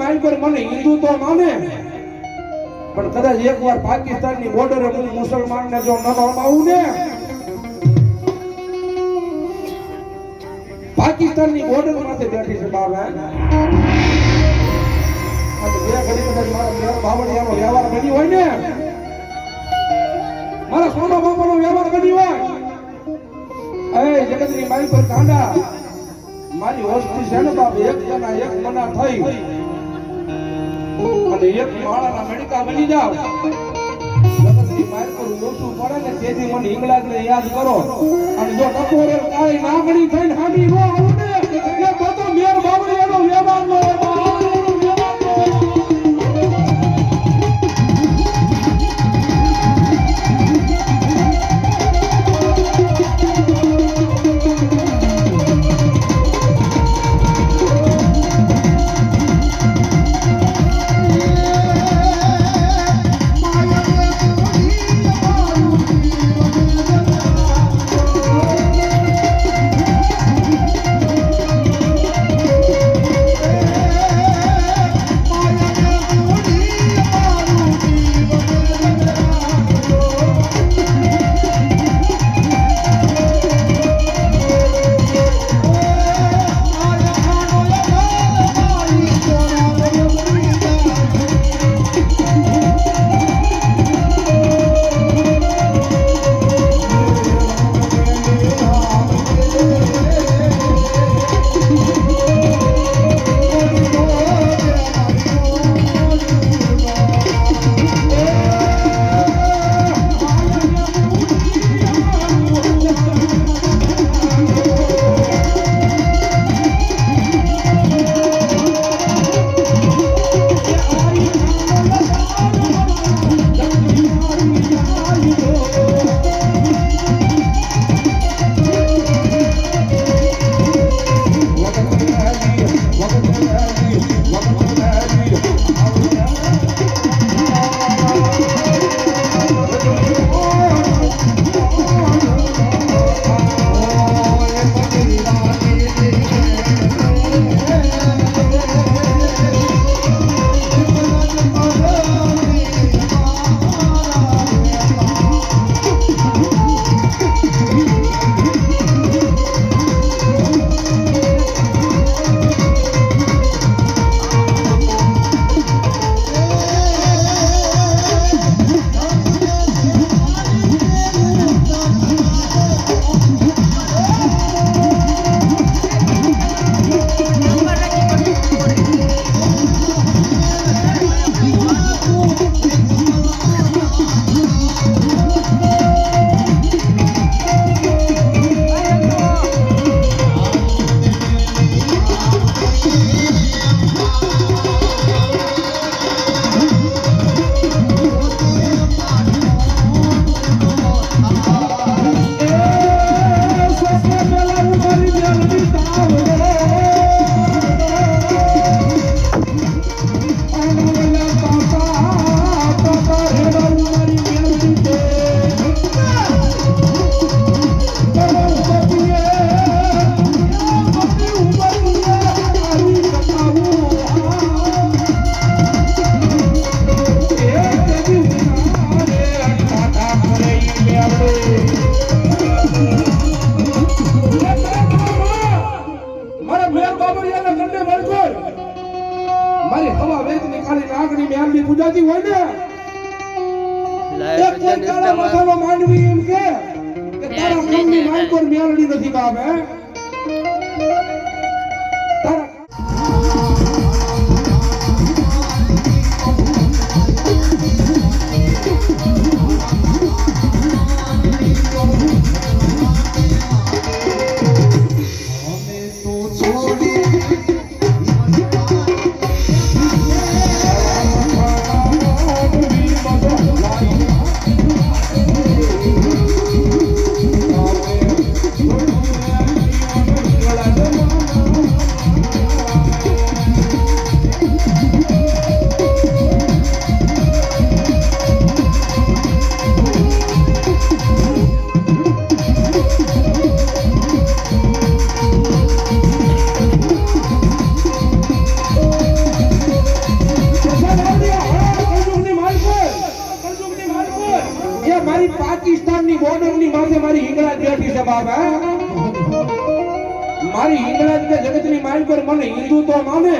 મારી પર મને હિન્દુ તો માને પણ કદાચ એકવાર પાકિસ્તાનની બોર્ડરે હું મુસલમાનને જો ન રમાવું ને પાકિસ્તાનની બોર્ડર માંથી બેઠી છે બાબા બે ઘડી કદાચ મારા બાવળિયાનો વ્યવહાર બની હોય ને મારા સોના બાપાનો વ્યવહાર બની હોય એ જગતની મારી પર કાંડા મારી વસ્તી છે ને બાપ એક જણા એક મના થઈ અને એક માળાના મણકા બની જાવ જગતની મારી પર ઓછું પડે ને તેથી મને ઇંગ્લેન્ડને યાદ કરો અને જો ટકોરે કાળી નાગણી થઈને હામી નો આવું ને એ બધો મેર બાવળિયાનો વ્યવહાર નો મારી હવા વેદની ખાલી નાગણી ને આંબી પૂજાતી હોય ને એક કોઈ તારા માથાનો માંડવી એમ કે તારા મમ્મી માંગોર મેળડી નથી બાપ હે તારા હિંગળા બેઠી છે બાપ હે મારી હિંગળા કે જગતની માલ પર મને હિન્દુ તો માને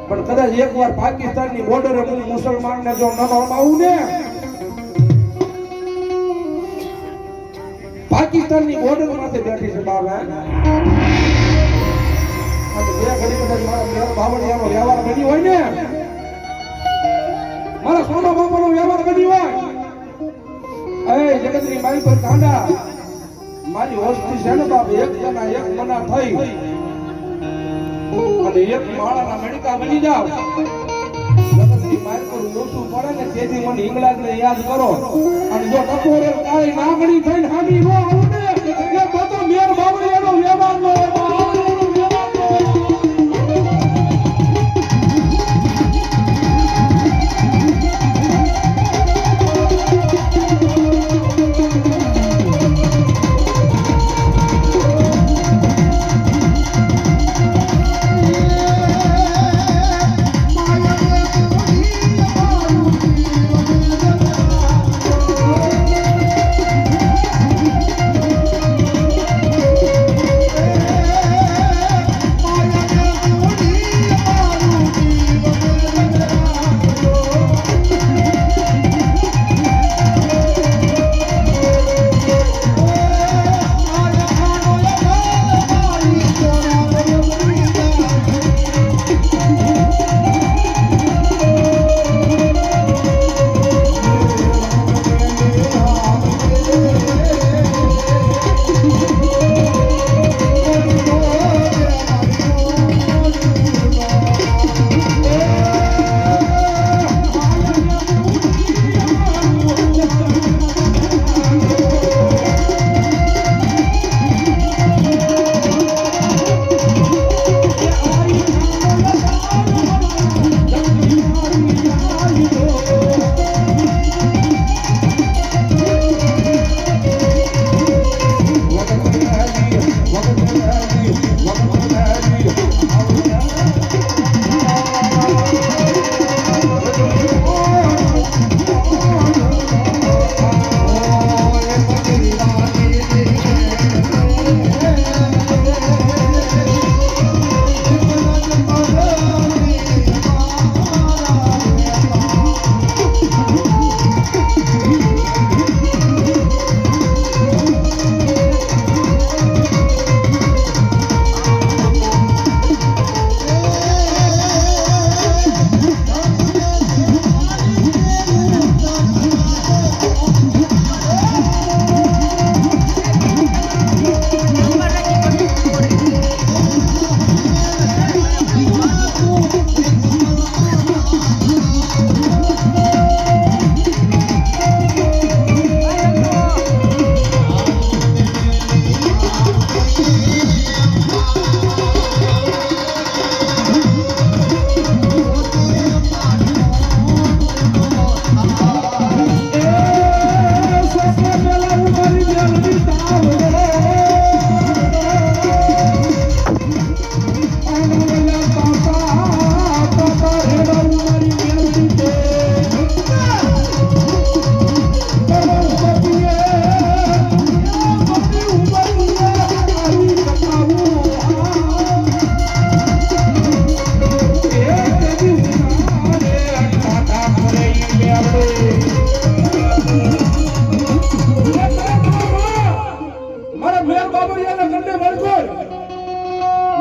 પણ કદાચ એકવાર પાકિસ્તાનની બોર્ડરે હું મુસલમાનને જો ન મારું ને પાકિસ્તાનની બોર્ડર માથે બેઠી છે બાપ હે આ બે ઘડી કદાચ મારા બાવળિયાનો વ્યવહાર બની હોય ને મારા સોના બાપાનો વ્યવહાર બની હોય એ જગતની મારી પર કાંડા મારી હોસ્તી છે ને બાપ એક જણા એક મના થઈ અને એક માળાના મણકા બની જાવ જગતની મારી પર ઓછું પડે ને તેથી મને હિંગળાજને યાદ કરો અને જો ટકોરે કાળી નાગણી થઈને હામી નો આવું ને એ બધો મેર બાવળિયાનો વ્યવહાર નો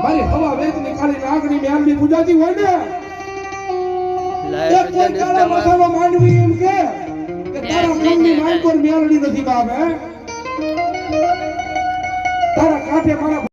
મારી હવા વેચની ખાલી નાગણી મેલની પૂજાતી હોય ને એક કાળા મસાલો માંડવી એમ કે તારા મનની માલ પર મેલડી નથી બાપ હે તારા કાંઠે મારા